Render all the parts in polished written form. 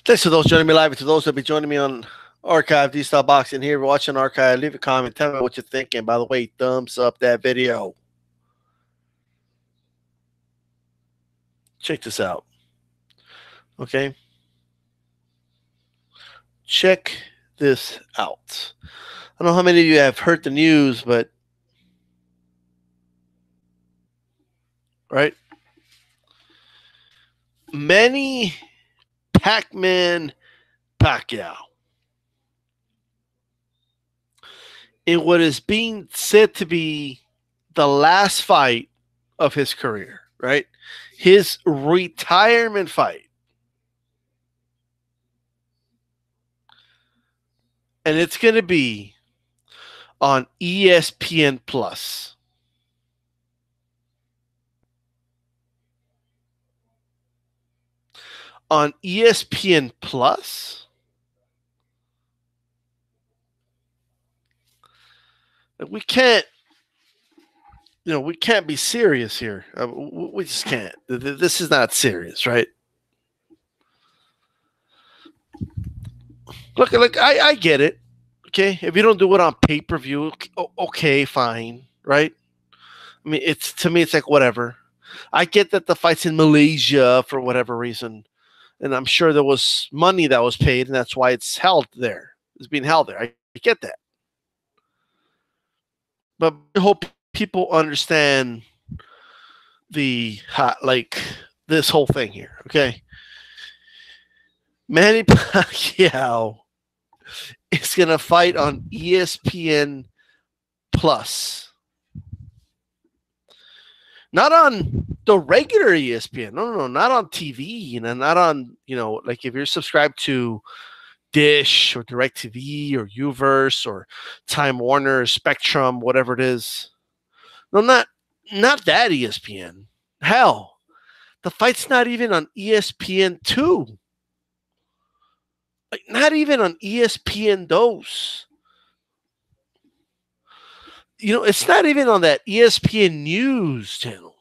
Thanks to those joining me live and to those that will be joining me on archive, DStyleBoxing here. Watching archive, leave a comment. Tell me what you're thinking. By the way, thumbs up that video. Check this out. Okay. Check this out. I don't know how many of you have heard the news, but right? Manny Pac-Man Pacquaio, in what is being said to be the last fight of his career, right? His retirement fight. And it's going to be on ESPN Plus. On ESPN Plus? We can't, we can't be serious here. We just can't. This is not serious, right? Look, I get it. Okay, if you don't do it on pay-per-view, okay, fine, right? I mean, to me, it's like whatever. I get that the fight's in Malaysia for whatever reason, and I'm sure there was money that was paid, and that's why it's held there. It's being held there. I get that. But I hope people understand this whole thing here, okay? Manny Pacquiao is going to fight on ESPN Plus. Not on the regular ESPN. No, not on TV. Not on, like if you're subscribed to Dish or DirecTV or Uverse or Time Warner, or Spectrum, whatever it is. No, not that ESPN. Hell, the fight's not even on ESPN2. Like, not even on ESPN Dos. It's not even on that ESPN News channel.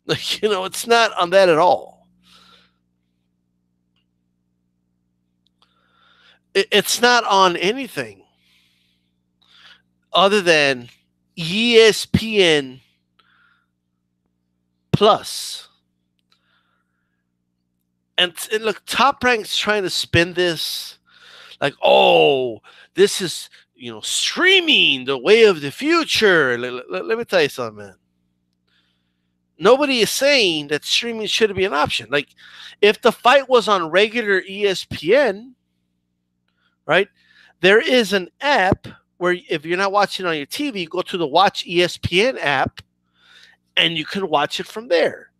Like, it's not on that at all. It's not on anything other than ESPN Plus. And look, Top Rank's trying to spin this like, oh, this is, streaming, the way of the future. Let me tell you something, man. Nobody is saying that streaming shouldn't be an option. Like, if the fight was on regular ESPN, right, there is an app where if you're not watching on your TV, you go to the Watch ESPN app, and you can watch it from there.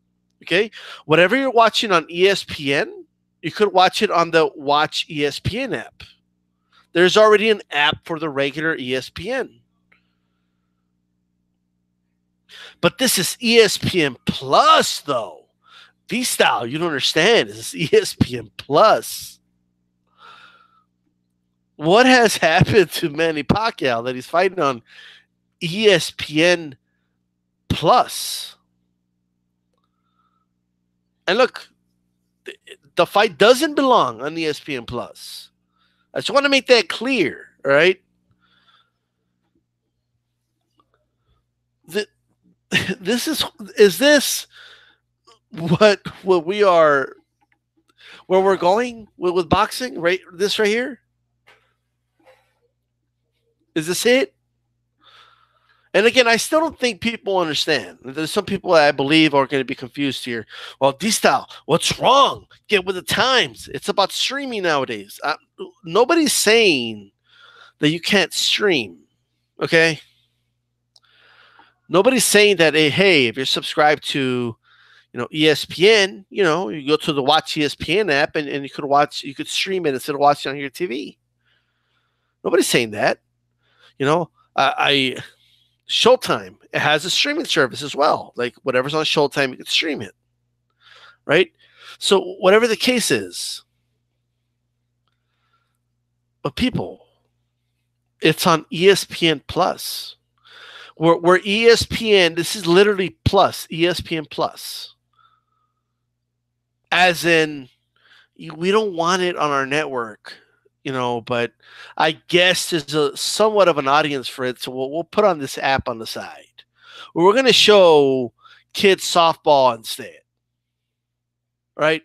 Okay, whatever you're watching on ESPN, you could watch it on the Watch ESPN app. There's already an app for the regular ESPN. But this is ESPN Plus, though. D-Style, you don't understand. This is ESPN Plus. What has happened to Manny Pacquiao that he's fighting on ESPN Plus? And look, the fight doesn't belong on ESPN Plus. I just want to make that clear, all right? Is this what we are, where we're going with boxing, right? This right here? Is this it? And again, I still don't think people understand. There's some people that I believe are going to be confused here. Well, D-Style, what's wrong? Get with the times. It's about streaming nowadays. Nobody's saying that you can't stream, okay? Nobody's saying that, hey, if you're subscribed to, ESPN, you go to the Watch ESPN app and you could stream it instead of watching on your TV. Nobody's saying that. Showtime, it has a streaming service as well. Like whatever's on Showtime, you can stream it, right? So whatever the case is, but people, it's on ESPN Plus. Where ESPN, this is literally Plus, ESPN Plus. As in, We don't want it on our network, but I guess there's a somewhat of an audience for it, so we'll put on this app on the side. We're going to show kids softball instead, right?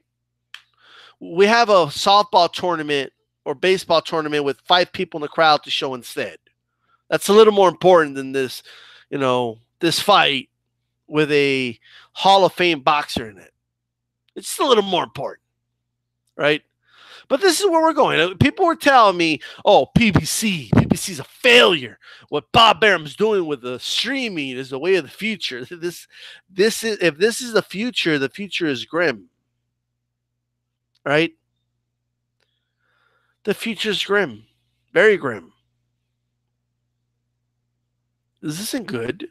We have a softball tournament or baseball tournament with 5 people in the crowd to show instead. That's a little more important than this, this fight with a Hall of Fame boxer in it. It's a little more important, right? But this is where we're going. People were telling me, oh, PBC's a failure. What Bob Barum's doing with the streaming is the way of the future. If this is the future is grim, right? The future is grim, very grim. This isn't good.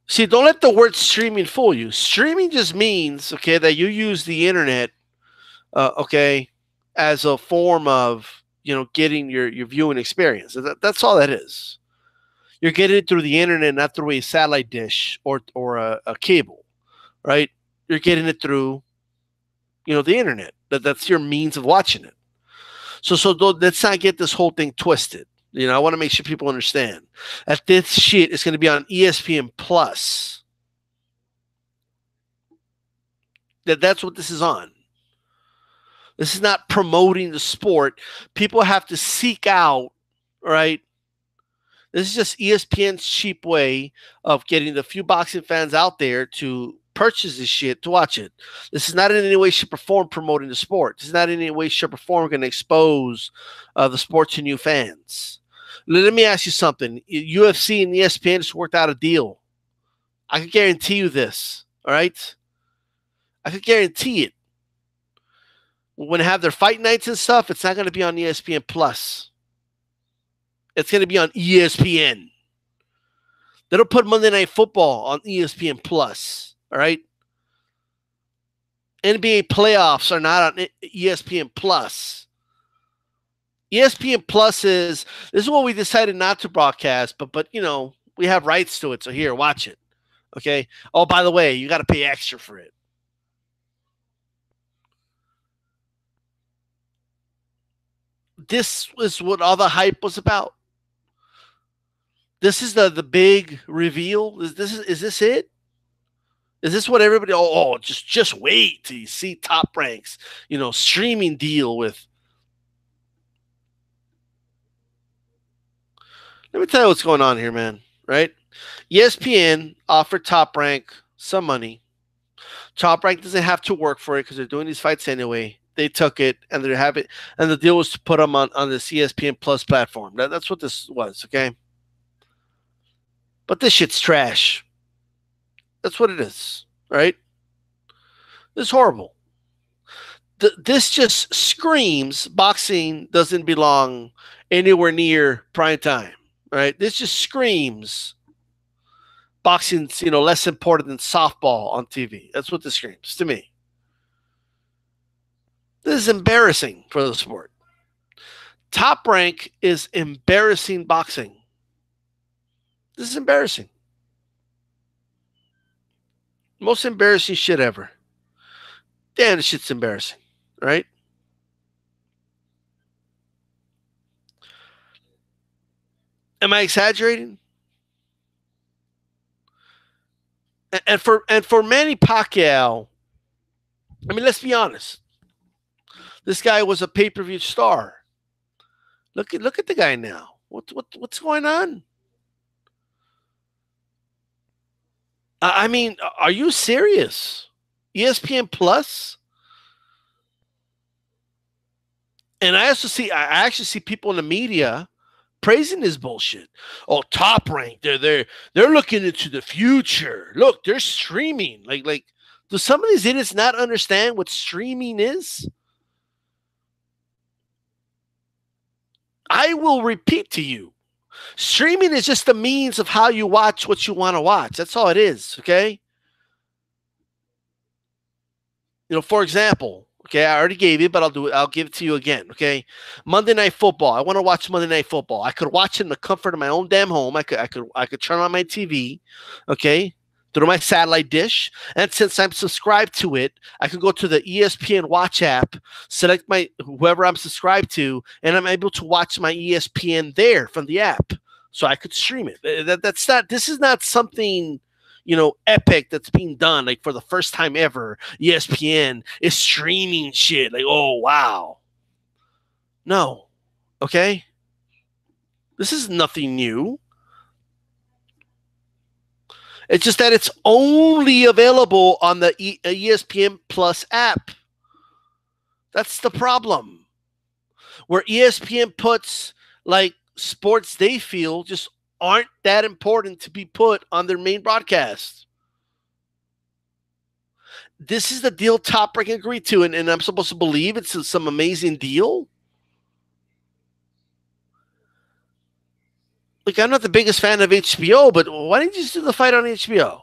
See, don't let the word streaming fool you. Streaming just means, okay, that you use the internet, okay, as a form of, getting your viewing experience. That's all that is. You're getting it through the internet, not through a satellite dish or a cable, right? You're getting it through, the internet. That's your means of watching it. So let's not get this whole thing twisted. I want to make sure people understand that this shit is going to be on ESPN Plus. That's what this is on. This is not promoting the sport. People have to seek out, right? This is just ESPN's cheap way of getting the few boxing fans out there to purchase this shit to watch it. This is not in any way, shape, or form promoting the sport. This is not in any way, shape, or form going to expose the sport to new fans. Let me ask you something. UFC and ESPN just worked out a deal. I can guarantee you this, all right? I can guarantee it. When they have their fight nights and stuff, it's not going to be on ESPN Plus. It's going to be on ESPN. They don't put Monday Night Football on ESPN Plus, all right? NBA playoffs are not on ESPN Plus. ESPN Plus this is what we decided not to broadcast, but we have rights to it, so here, watch it. Okay? Oh, by the way, you got to pay extra for it. This is what all the hype was about. This is the big reveal. Is this it? Is this what everybody? Oh, just wait till you see Top Rank's, streaming deal with. Let me tell you what's going on here, man. Right? ESPN offered Top Rank some money. Top Rank doesn't have to work for it because they're doing these fights anyway. They took it and they have it, and the deal was to put them on this ESPN Plus platform. That's what this was, okay? But this shit's trash. That's what it is, right? This is horrible. This just screams boxing doesn't belong anywhere near prime time, right? This just screams boxing's, less important than softball on TV. That's what this screams to me. This is embarrassing for the sport. Top Rank is embarrassing boxing. This is embarrassing. Most embarrassing shit ever. Damn, this shit's embarrassing, right? Am I exaggerating? And for Manny Pacquiao, I mean, let's be honest. This guy was a pay-per-view star. Look at the guy now. What's going on? I mean, are you serious? ESPN Plus? And I actually see people in the media praising this bullshit. Oh, Top Rank, they're looking into the future. Look, they're streaming. Like, do some of these idiots not understand what streaming is? I will repeat to you. Streaming is just the means of how you watch what you want to watch. That's all it is, okay? For example, okay, I already gave it, but I'll give it to you again, okay? Monday Night Football. I want to watch Monday Night Football. I could watch it in the comfort of my own damn home. I could turn on my TV, okay? through my satellite dish. And since I'm subscribed to it, I can go to the ESPN Watch app, select my whoever I'm subscribed to, and I'm able to watch my ESPN there from the app. So I could stream it. This is not something, epic that's being done like for the first time ever. ESPN is streaming shit. Like, oh wow. No. Okay? This is nothing new. It's just that it's only available on the ESPN Plus app. That's the problem. Where ESPN puts like sports they feel just aren't that important to be put on their main broadcast. This is the deal Top Rank agreed to, and I'm supposed to believe it's some amazing deal? Like, I'm not the biggest fan of HBO, but why didn't you just do the fight on HBO?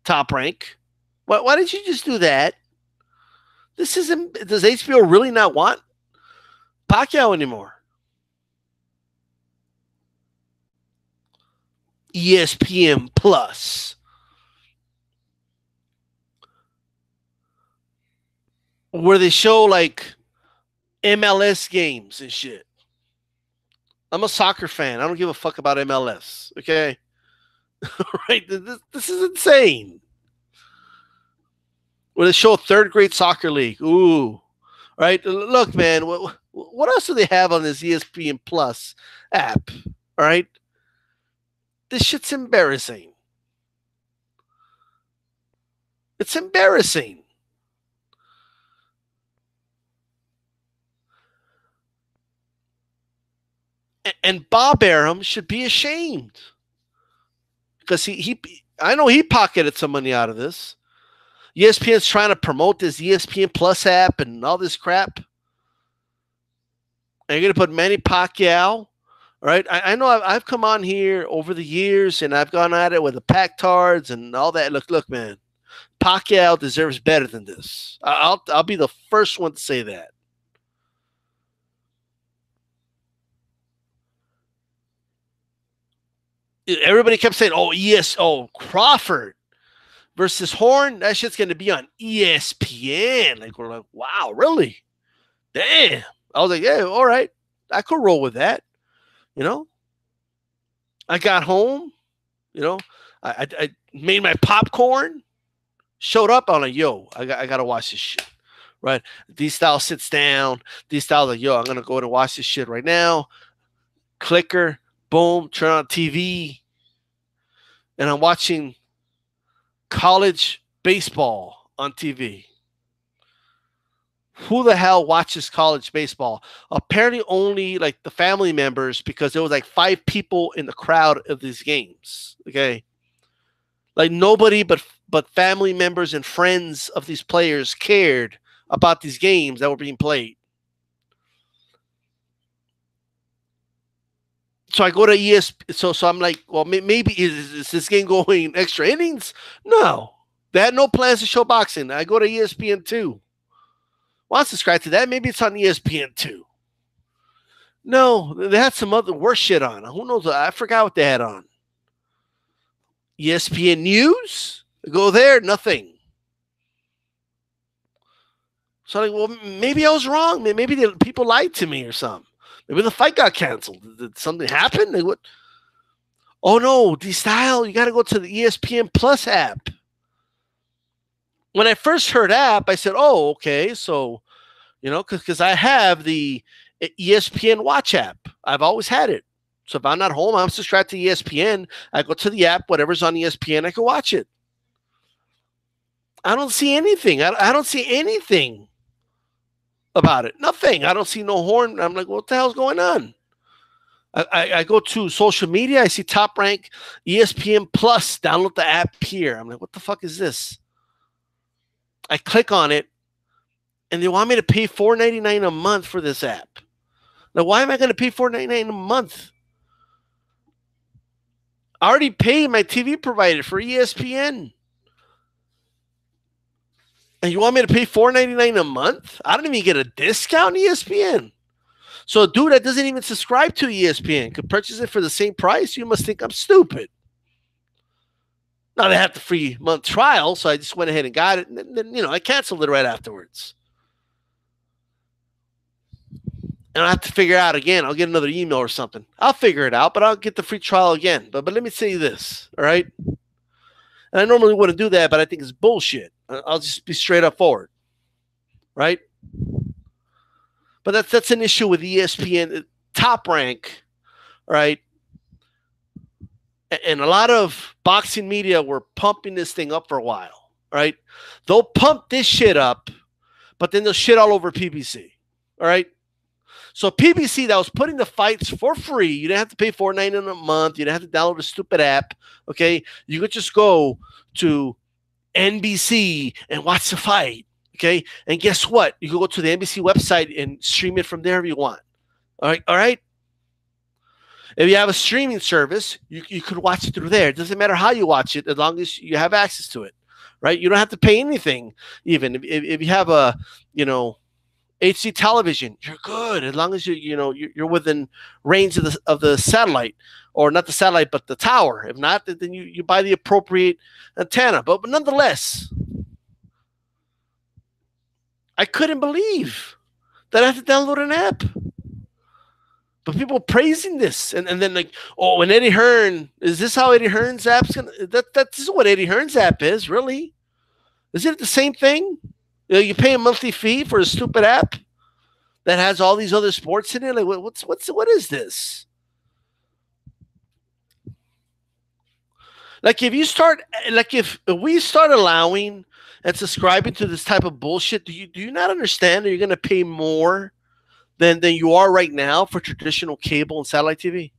Top Rank. Why didn't you just do that? This isn't. Does HBO really not want Pacquaio anymore? ESPN Plus, where they show like MLS games and shit. I'm a soccer fan. I don't give a fuck about MLS. Okay, right? This is insane. Where they show a third grade soccer league. Ooh, right? Look, man. What else do they have on this ESPN Plus app? All right. This shit's embarrassing. It's embarrassing. And Bob Arum should be ashamed. Because I know he pocketed some money out of this. ESPN's trying to promote this ESPN Plus app and all this crap. And you're going to put Manny Pacquiao. Right, I know I've come on here over the years, and I've gone at it with the Pac-Tards and all that. Look, man, Pacquiao deserves better than this. I'll be the first one to say that. Everybody kept saying, Crawford versus Horn. That shit's going to be on ESPN. Like, we're like, wow, really? Damn. I was like, yeah, all right, I could roll with that. I got home, I made my popcorn, showed up on I got to watch this shit, right? DStyle sits down. DStyle's like, I'm going to go and watch this shit right now. Clicker, boom, turn on TV. And I'm watching college baseball on TV. Who the hell watches college baseball? Apparently only like the family members, because there was like 5 people in the crowd of these games. Okay. Like nobody but family members and friends of these players cared about these games that were being played. So I go to ESPN. So I'm like, well, maybe is this game going extra innings? No. They had no plans to show boxing. I go to ESPN2. Well, I'll subscribe to that. Maybe it's on ESPN2. No, they had some other worse shit on. Who knows? I forgot what they had on. ESPN News? Go there, nothing. So I'm like, well, maybe I was wrong. Maybe the people lied to me or something. Maybe the fight got canceled. Did something happen? Like, what? Oh, no, DStyle, you got to go to the ESPN Plus app. When I first heard app, I said, oh, okay. So, because I have the ESPN Watch app. I've always had it. So if I'm not home, I'm subscribed to ESPN. I go to the app, whatever's on ESPN, I can watch it. I don't see anything. I don't see anything about it. Nothing. I don't see no Horn. I'm like, what the hell's going on? I go to social media. I see Top Rank, ESPN Plus. Download the app here. I'm like, what the fuck is this? I click on it, and they want me to pay $4.99 a month for this app. Now, why am I going to pay $4.99 a month? I already paid my TV provider for ESPN. And you want me to pay $4.99 a month? I don't even get a discount ESPN. So a dude that doesn't even subscribe to ESPN could purchase it for the same price? You must think I'm stupid. Now they have the free month trial, so I just went ahead and got it, and then I canceled it right afterwards. And I have to figure out again. I'll get another email or something. I'll figure it out, but I'll get the free trial again. But let me say this, all right? And I normally wouldn't do that, but I think it's bullshit. I'll just be straight up forward, right? But that's an issue with ESPN Top Rank, right? And a lot of boxing media were pumping this thing up for a while, right? They'll pump this shit up, but then they'll shit all over PBC, all right? So PBC that was putting the fights for free, you didn't have to pay $4.99 a month, you didn't have to download a stupid app, okay? You could just go to NBC and watch the fight, okay? And guess what? You can go to the NBC website and stream it from there if you want. All right? If you have a streaming service, you could watch it through there. It doesn't matter how you watch it as long as you have access to it, right? You don't have to pay anything even. If you have a, HD television, you're good as long as you're within range of the satellite, or not the satellite but the tower. If not, then you buy the appropriate antenna. But nonetheless, I couldn't believe that I have to download an app. But people praising this, and then like, oh, and Eddie Hearn, is this how Eddie Hearn's app's gonna? This is what Eddie Hearn's app is, really? Is it the same thing? You pay a monthly fee for a stupid app that has all these other sports in it. Like, what is this? Like, if we start allowing and subscribing to this type of bullshit, do you not understand that you're going to pay more than you are right now for traditional cable and satellite TV?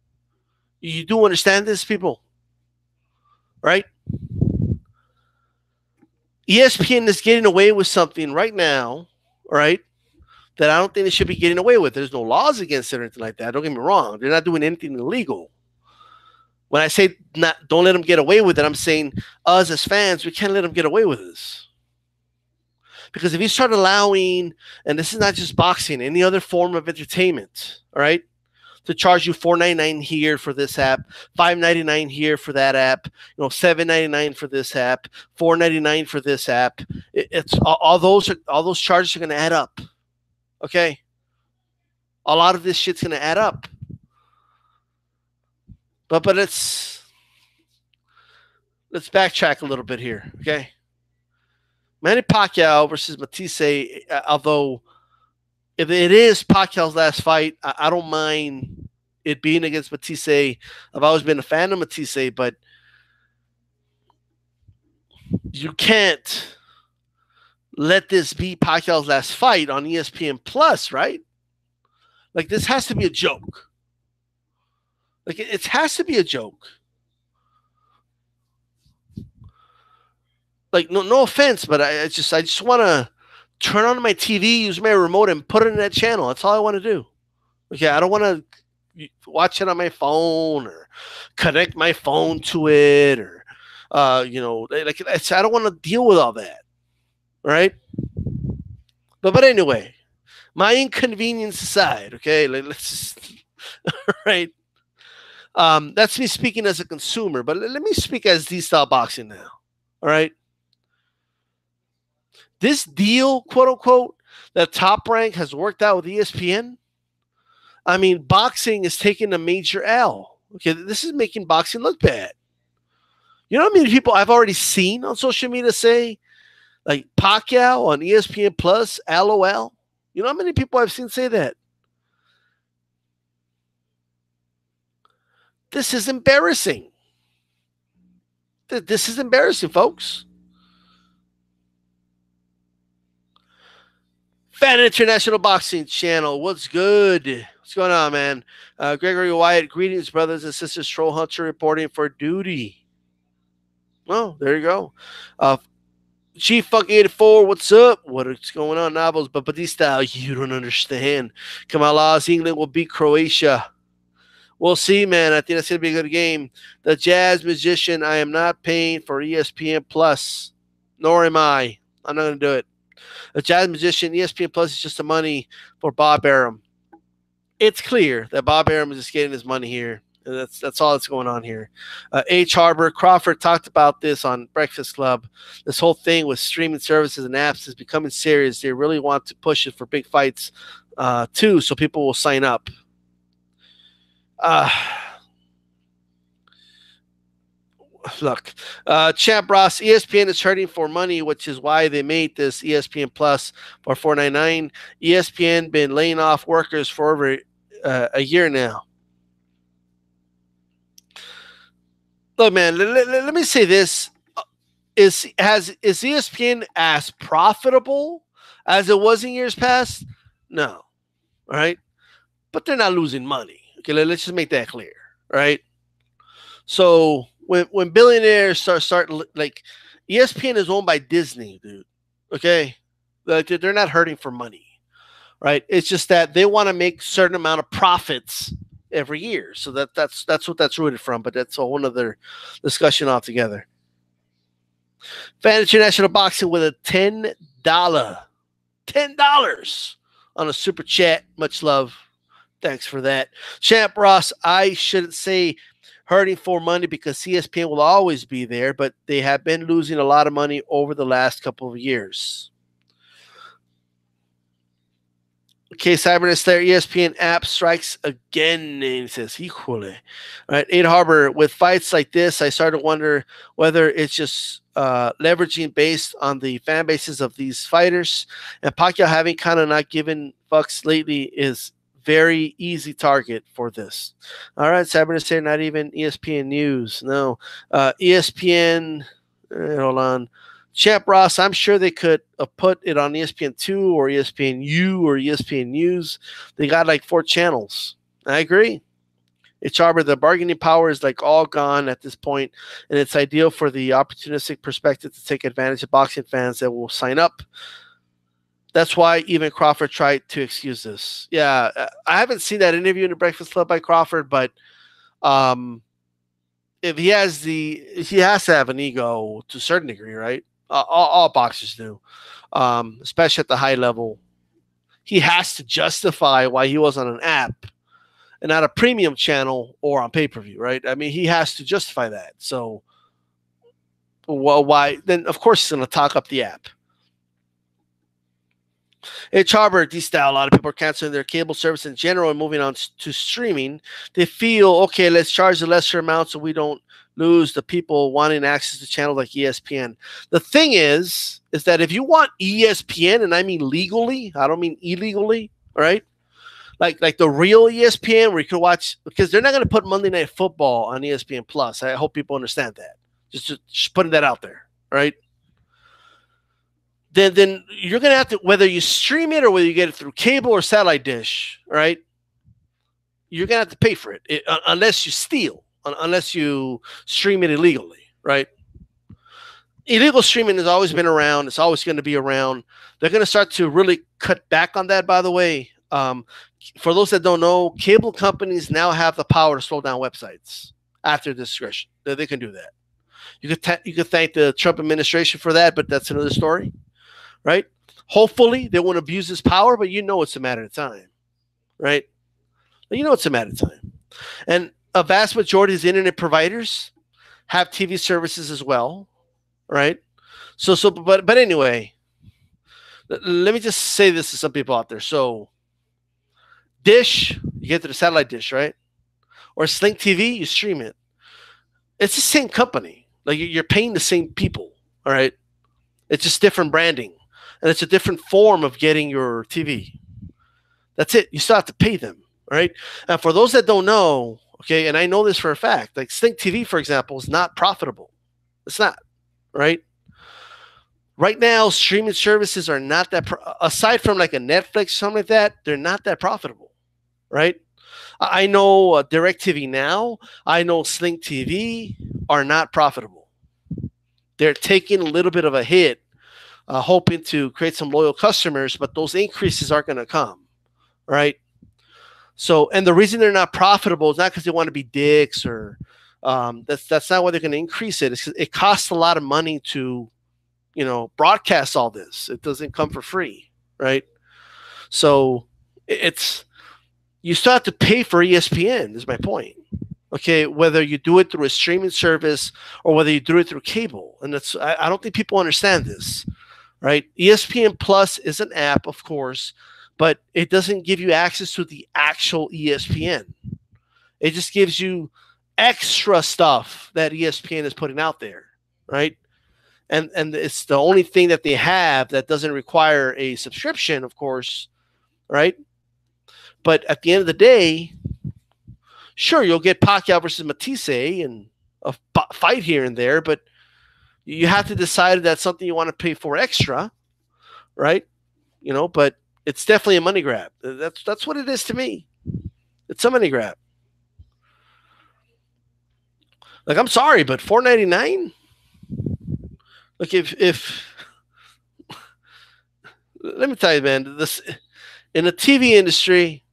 You do understand this, people, right? ESPN is getting away with something right now, right, that I don't think they should be getting away with. There's no laws against it or anything like that. Don't get me wrong. They're not doing anything illegal. When I say don't let them get away with it, I'm saying us as fans, we can't let them get away with this. Because if you start allowing, and this is not just boxing, any other form of entertainment, all right, to charge you $4.99 here for this app, $5.99 here for that app, $7.99 for this app, $4.99 for this app. It's all those charges are going to add up. Okay, a lot of this shit's going to add up. But let's backtrack a little bit here. Okay, Manny Pacquiao versus Matthysse, although if it is Pacquiao's last fight, I don't mind it being against Matthysse. I've always been a fan of Matthysse, but you can't let this be Pacquiao's last fight on ESPN Plus, right? Like, this has to be a joke. Like, it has to be a joke. Like, no offense, but I just want to turn on my TV, use my remote, and put it in that channel. That's all I want to do. Okay, I don't want to watch it on my phone or connect my phone to it, or I don't want to deal with all that. Right? But anyway, my inconvenience aside, okay, let's just all right. That's me speaking as a consumer, but let me speak as DStyleBoxing now. All right. This deal, quote unquote, that Top Rank has worked out with ESPN. I mean, boxing is taking a major L. Okay, this is making boxing look bad. You know how many people I've already seen on social media say, like, Pacquiao on ESPN Plus, LOL? You know how many people I've seen say that? This is embarrassing. This is embarrassing, folks. Fan International Boxing Channel, what's good? What's going on, man? Gregory Wyatt, greetings, brothers and sisters. Troll Hunter reporting for duty. Oh, there you go. Chief Funk 84, what's up? What's going on, Novels? But Batista, you don't understand. Kamalas, England will beat Croatia. We'll see, man. I think that's going to be a good game. The Jazz Magician, I am not paying for ESPN Plus, nor am I. I'm not going to do it. The Jazz Magician, ESPN Plus is just the money for Bob Arum. It's clear that Bob Arum is just getting his money here, That's all that's going on here. H. Harbor Crawford talked about this on Breakfast Club. This whole thing with streaming services and apps is becoming serious. They really want to push it for big fights too, so people will sign up. Look, Champ Ross, ESPN is hurting for money, which is why they made this ESPN Plus for $4.99. ESPN been laying off workers for over a year now. Look, man, let me say this. Is ESPN as profitable as it was in years past? No. All right. But they're not losing money. Okay, let's just make that clear. Right. So when billionaires start like ESPN is owned by Disney, dude. Okay. Like they're not hurting for money. Right. It's just that they want to make certain amount of profits every year. So that's what that's rooted from, but that's a whole other discussion altogether. Fan International Boxing with a $10 on a super chat. Much love. Thanks for that. Champ Ross, I shouldn't say hurting for money because ESPN will always be there, but they have been losing a lot of money over the last couple of years. Okay, Cybernet's there. ESPN app strikes again. And he says, equally. All right, 8 Harbor, with fights like this, I started to wonder whether it's just leveraging based on the fan bases of these fighters. And Pacquiao having kind of not given fucks lately is very easy target for this. All right, Cybernet's there. Not even ESPN News. No. ESPN, hold on. Champ Ross, I'm sure they could put it on ESPN2 or ESPNU or ESPN News. They got like 4 channels. I agree. It's Harbor, the bargaining power is like all gone at this point, and it's ideal for the opportunistic perspective to take advantage of boxing fans that will sign up. That's why even Crawford tried to excuse this. Yeah, I haven't seen that interview in the Breakfast Club by Crawford, but if he has to have an ego to a certain degree, right? All boxers do, especially at the high level. He has to justify why he was on an app and not a premium channel or on pay-per-view, right? I mean, he has to justify that. So, well, why? Then, of course, he's going to talk up the app. It's Harbor, DStyle. A lot of people are canceling their cable service in general and moving on to streaming. They feel, okay, let's charge a lesser amount so we don't lose the people wanting access to channels like ESPN. The thing is that if you want ESPN, and I mean legally, I don't mean illegally, right? Like the real ESPN where you can watch, because they're not going to put Monday Night Football on ESPN Plus. I hope people understand that. Just putting that out there, right? Then you're going to have to, whether you stream it or whether you get it through cable or satellite dish, right? You're going to have to pay for it unless you steal. Unless you stream it illegally, right? Illegal streaming has always been around. It's always going to be around. They're going to start to really cut back on that, by the way. For those that don't know, cable companies now have the power to slow down websites after discretion. They can do that. You could thank the Trump administration for that, but that's another story, right? Hopefully, they won't abuse this power, but you know it's a matter of time, right? You know it's a matter of time. And a vast majority of internet providers have TV services as well, right? But anyway, let me just say this to some people out there. So, Dish, you get to the satellite dish, right? Or Sling TV, you stream it. It's the same company. Like you're paying the same people, all right? It's just different branding, and it's a different form of getting your TV. That's it. You still have to pay them, right? And for those that don't know, okay, and I know this for a fact, like Sling TV, for example, is not profitable. It's not, right? Right now, streaming services are not that, aside from like a Netflix, something like that, they're not that profitable, right? I know DirecTV Now, I know Sling TV are not profitable. They're taking a little bit of a hit, hoping to create some loyal customers, but those increases aren't going to come, right? So, and the reason they're not profitable is not because they want to be dicks or that's not why they're going to increase it. It's 'cause it costs a lot of money to, broadcast all this. It doesn't come for free, right? So you still have to pay for ESPN, is my point. Okay, whether you do it through a streaming service or whether you do it through cable. And I don't think people understand this, right? ESPN Plus is an app, of course, but it doesn't give you access to the actual ESPN. It just gives you extra stuff that ESPN is putting out there, right? And it's the only thing that they have that doesn't require a subscription, of course, right? But at the end of the day, sure, you'll get Pacquiao versus Matthysse and a fight here and there, but you have to decide if that's something you want to pay for extra, right? You know, but it's definitely a money grab. That's what it is to me. It's a money grab. Like, I'm sorry, but $4.99. Look, if let me tell you, man, this in the TV industry,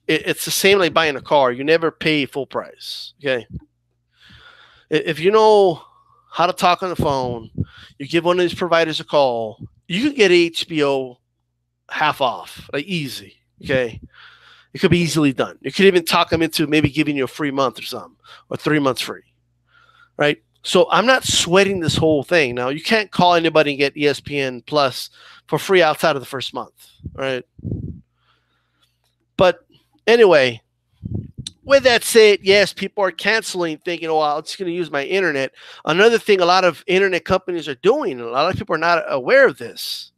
it's the same like buying a car. You never pay full price. Okay, if you know how to talk on the phone, you give one of these providers a call, you can get HBO half off, like easy. Okay, it could be easily done. You could even talk them into maybe giving you a free month or something, or 3 months free, right? So I'm not sweating this whole thing. Now, you can't call anybody and get ESPN Plus for free outside of the first month, right? But anyway, with that said, yes, people are canceling, thinking, oh, I'm just going to use my internet. Another thing a lot of internet companies are doing, and a lot of people are not aware of this,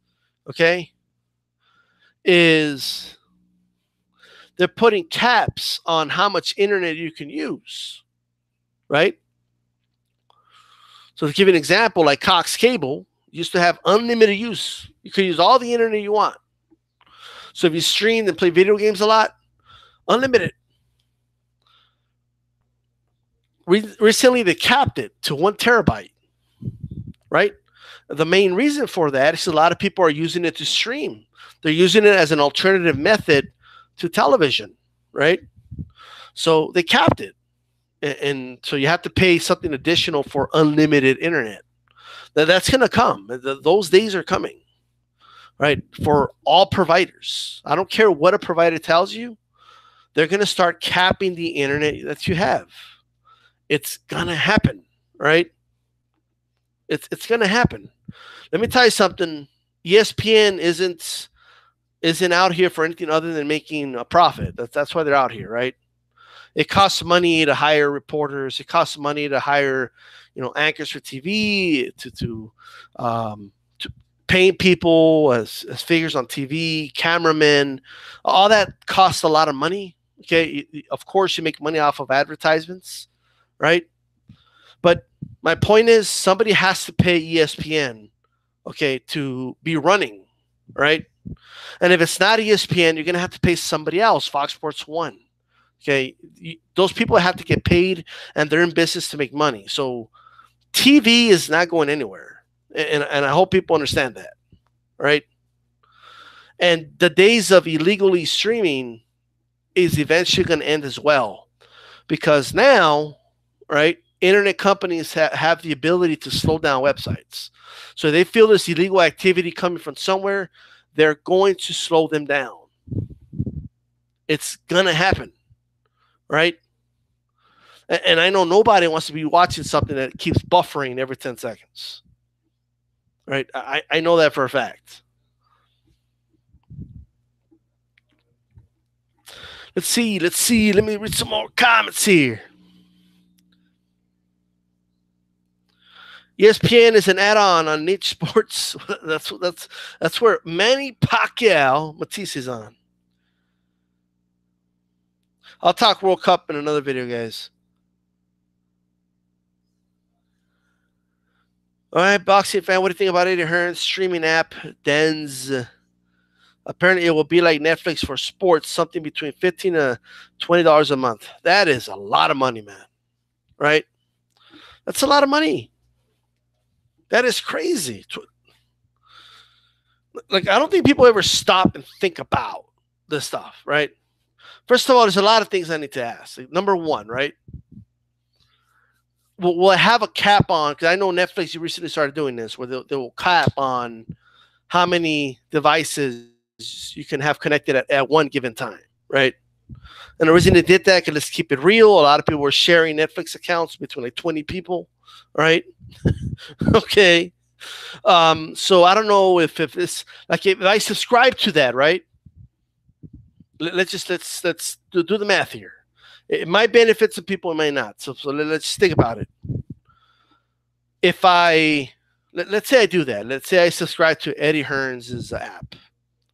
okay, is they're putting caps on how much internet you can use, right? So to give you an example, like Cox Cable used to have unlimited use. You could use all the internet you want. So if you stream and play video games a lot, unlimited. Recently, they capped it to 1 terabyte, right? The main reason for that is a lot of people are using it to stream. They're using it as an alternative method to television, right? So they capped it. And so you have to pay something additional for unlimited internet. That's going to come. Those days are coming, right? For all providers. I don't care what a provider tells you. They're going to start capping the internet that you have. It's going to happen, right? It's going to happen. Let me tell you something. ESPN isn't out here for anything other than making a profit. That's why they're out here, right? It costs money to hire reporters. It costs money to hire, anchors for TV, to paying people as figures on TV, cameramen. All that costs a lot of money. Okay, of course you make money off of advertisements, right? But my point is, somebody has to pay ESPN, okay, to be running, right? And if it's not ESPN, you're going to have to pay somebody else, Fox Sports 1. Okay, those people have to get paid, and they're in business to make money. So TV is not going anywhere, and I hope people understand that, right? And the days of illegally streaming is eventually going to end as well, because now, right, internet companies have the ability to slow down websites. So they feel this illegal activity coming from somewhere, they're going to slow them down. It's going to happen. Right? And I know nobody wants to be watching something that keeps buffering every 10 seconds. Right? I know that for a fact. Let's see. Let me read some more comments here. ESPN is an add-on on niche sports. That's where Manny Pacquiao, Matthysse is on. I'll talk World Cup in another video, guys. All right, boxing fan, what do you think about Eddie Hearn's streaming app, Dens? Apparently, it will be like Netflix for sports, something between $15 to $20 a month. That is a lot of money, man. Right? That's a lot of money. That is crazy. Like, I don't think people ever stop and think about this stuff, right? First of all, there's a lot of things I need to ask. Like, number one, right? Will I have a cap on? Because I know Netflix recently started doing this, where they will cap on how many devices you can have connected at one given time, right? And the reason they did that, because let's keep it real, a lot of people were sharing Netflix accounts between like 20 people, right? Okay. So I don't know if it's like if I subscribe to that, right? Let's do the math here. It might benefit some people, it might not. So let's just think about it. If let's say I do that. Let's say I subscribe to Eddie Hearns' app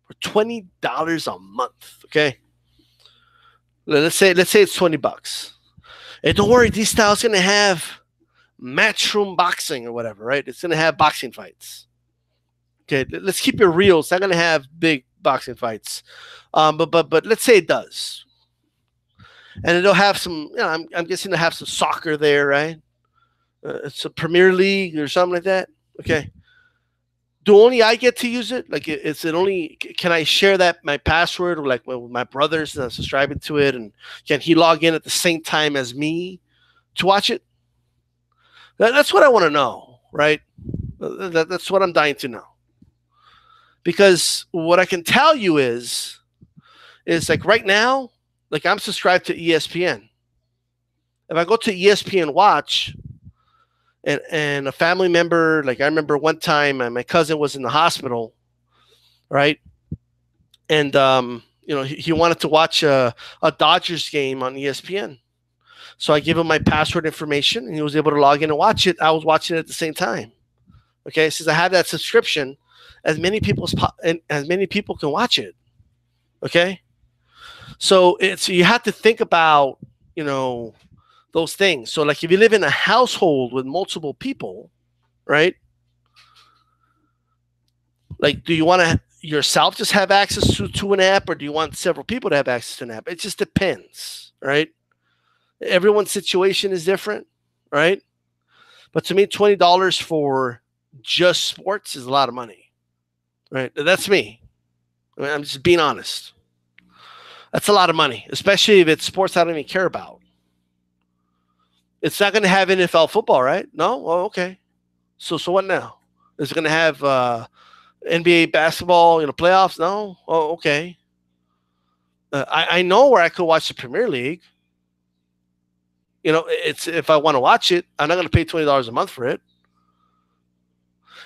for $20 a month. Okay. Let's say it's $20. And don't worry, DStyle's gonna have Matchroom Boxing or whatever, right? It's gonna have boxing fights. Okay, let's keep it real. It's not gonna have big boxing fights, but let's say it does, and it'll have some. You know, I'm guessing they'll have some soccer there, right? It's a Premier League or something like that. Okay. Do only I get to use it? Like, is it only? Can I share that my password or like with my brothers subscribing to it, and can he log in at the same time as me to watch it? That's what I want to know, right? That's what I'm dying to know. Because what I can tell you is like right now, like I'm subscribed to ESPN. If I go to ESPN Watch, and a family member, like I remember one time my cousin was in the hospital, right? And you know, he wanted to watch a Dodgers game on ESPN. So I give him my password information, and he was able to log in and watch it. I was watching it at the same time. Okay, since I have that subscription, as many people can watch it. Okay, so you have to think about, you know, those things. So like if you live in a household with multiple people, right? Like, do you want to yourself just have access to an app, or do you want several people to have access to an app? It just depends, right? Everyone's situation is different, right? But to me, $20 for just sports is a lot of money, right? That's me. I mean, I'm just being honest. That's a lot of money, especially if it's sports I don't even care about. It's not going to have NFL football, right? No? Oh, okay. So what now? Is it going to have NBA basketball, you know, playoffs? No? Oh, okay. I know where I could watch the Premier League. You know, it's if I want to watch it, I'm not going to pay $20 a month for it.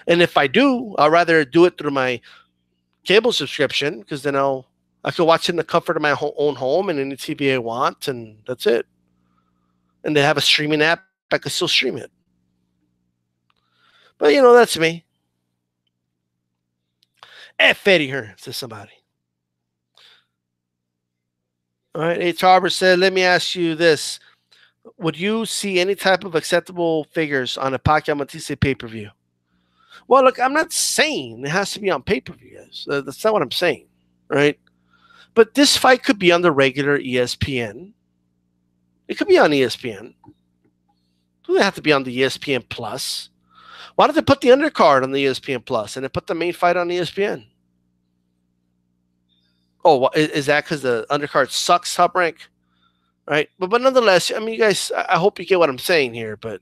And if I do, I'd rather do it through my cable subscription, because then I could watch it in the comfort of my own home and any TV I want, and that's it. And they have a streaming app, I could still stream it. But, you know, that's me. F Eddie Hearn, says somebody. All right, H. Harbor said, let me ask you this. Would you see any type of acceptable figures on a Pacquiao Matthysse pay-per-view? Well, look, I'm not saying it has to be on pay-per-view. That's not what I'm saying, right? But this fight could be on the regular ESPN. It could be on ESPN. It doesn't have to be on the ESPN Plus. Why don't they put the undercard on the ESPN Plus and then put the main fight on ESPN? Oh, is that because the undercard sucks, Top Rank? Right? But nonetheless, I mean, you guys, I hope you get what I'm saying here. But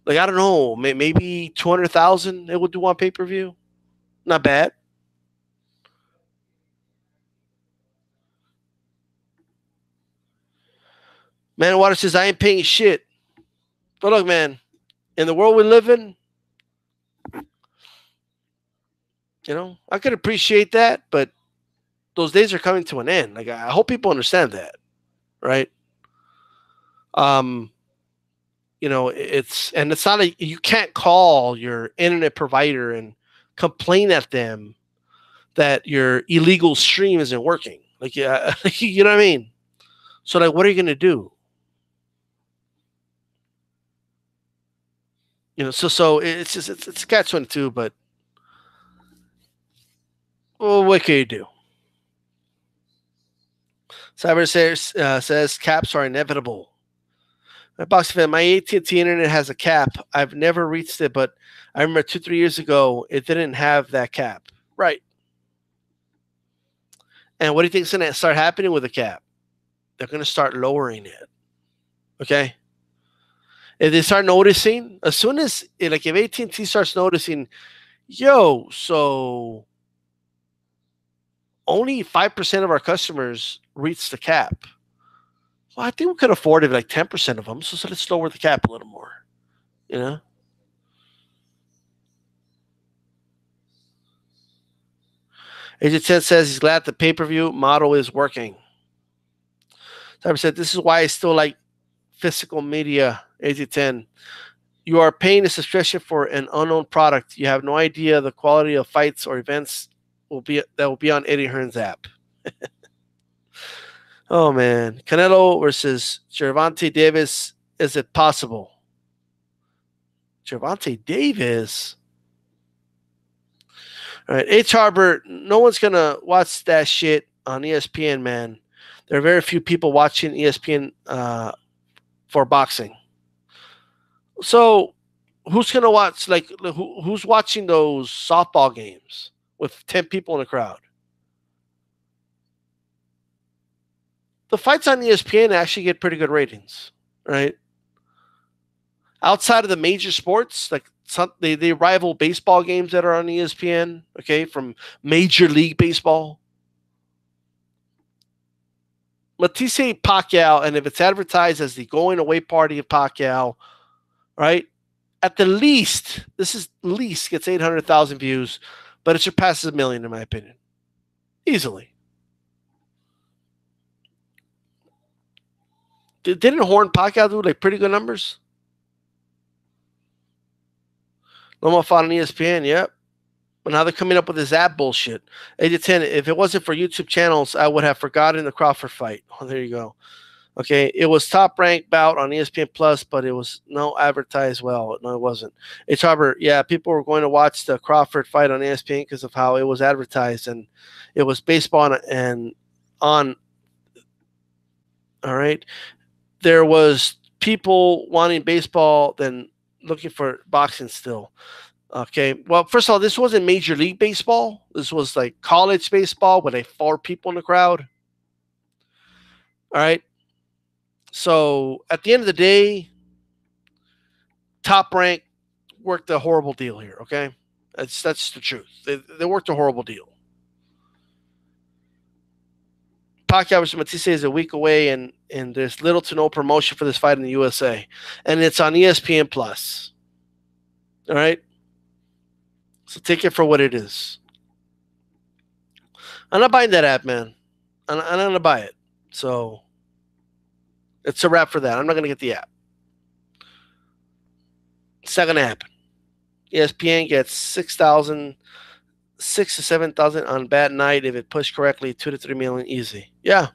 like, I don't know, maybe 200,000 it would do on pay-per-view. Not bad. Man Water says, I ain't paying shit. But look, man, in the world we live in, you know, I could appreciate that, but those days are coming to an end. Like, I hope people understand that, right? You know, it's not you can't call your internet provider and complain at them that your illegal stream isn't working. Like, yeah, you know what I mean? So, like, what are you going to do? You know, so it's just it's catch-22, but well, what can you do? Cyber says caps are inevitable. My boxing fan, my AT&T internet has a cap. I've never reached it, but I remember 2-3 years ago it didn't have that cap. Right. And what do you think is going to start happening with the cap? They're going to start lowering it. Okay. If they start noticing, as soon as, like, if AT&T starts noticing, yo, so only 5% of our customers reach the cap. Well, I think we could afford it like 10% of them. So let's lower the cap a little more. You know? Agent 10 says he's glad the pay-per-view model is working. Cyber said, this is why I still like physical media. Agent 10. You are paying a subscription for an unknown product. You have no idea the quality of fights or events will be on Eddie Hearn's app. Oh man, Canelo versus Gervonta Davis. Is it possible? Gervonta Davis. All right, H. Harbor. No one's gonna watch that shit on ESPN, man. There are very few people watching ESPN for boxing. So who's gonna watch? Like, who's watching those softball games with 10 people in the crowd? The fights on ESPN actually get pretty good ratings, right? Outside of the major sports, like they rival baseball games that are on ESPN, okay, from Major League Baseball. Matthysse Pacquaio, and if it's advertised as the going away party of Pacquiao, right? At the least, gets 800,000 views, but it surpasses 1 million in my opinion, easily. Didn't Horn Pacquiao do like pretty good numbers? Loma fought on ESPN, yep. But now they're coming up with this app bullshit. 8-10. If it wasn't for YouTube channels, I would have forgotten the Crawford fight. Oh, there you go. Okay, it was top ranked bout on ESPN Plus, but it was no advertised well. No, it wasn't. It's Harbor. Yeah, people were going to watch the Crawford fight on ESPN because of how it was advertised, and it was baseball and on. All right. There was people wanting baseball than looking for boxing still. Okay. Well, first of all, this wasn't Major League Baseball. This was like college baseball with like 4 people in the crowd. All right. So at the end of the day, Top Rank worked a horrible deal here. Okay. That's the truth. They worked a horrible deal. Pacquiao versus Matthysse is a week away, and there's little to no promotion for this fight in the USA, and it's on ESPN Plus. All right, so take it for what it is. I'm not buying that app, man. I'm not gonna buy it. So it's a wrap for that. I'm not gonna get the app. It's not gonna happen. ESPN gets 6,000. 6 to 7,000 on bad night. If it pushed correctly, 2 to 3 million easy. Yeah.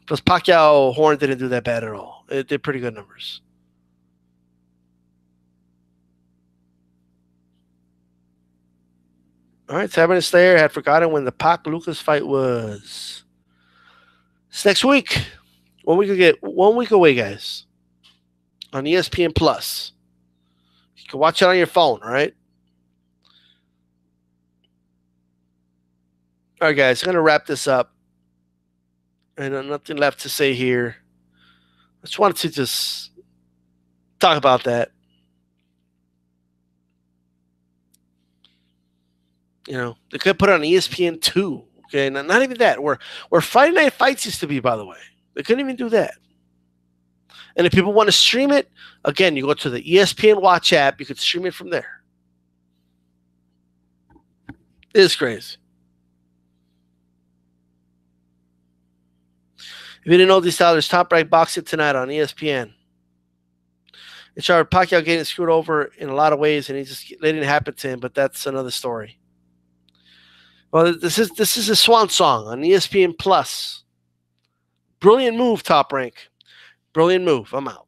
Plus Pacquiao Horn didn't do that bad at all. It did pretty good numbers. All right, Tavern Slayer had forgotten when the Pac Lucas fight was. It's next week. 1 week away, guys. On ESPN Plus. You can watch it on your phone, all right? All right, guys, I'm going to wrap this up. And nothing left to say here. I just wanted to talk about that. You know, they could put it on ESPN 2. Okay, not even that. Where Friday Night Fights used to be, by the way. They couldn't even do that. And if people want to stream it, again, you go to the ESPN Watch app. You could stream it from there. It is crazy. If you didn't know, there's Top Rank Boxing tonight on ESPN. It's Pacquiao getting screwed over in a lot of ways, and he just letting it happen to him. But that's another story. Well, this is a swan song on ESPN Plus. Brilliant move, Top Rank. Brilliant move. I'm out.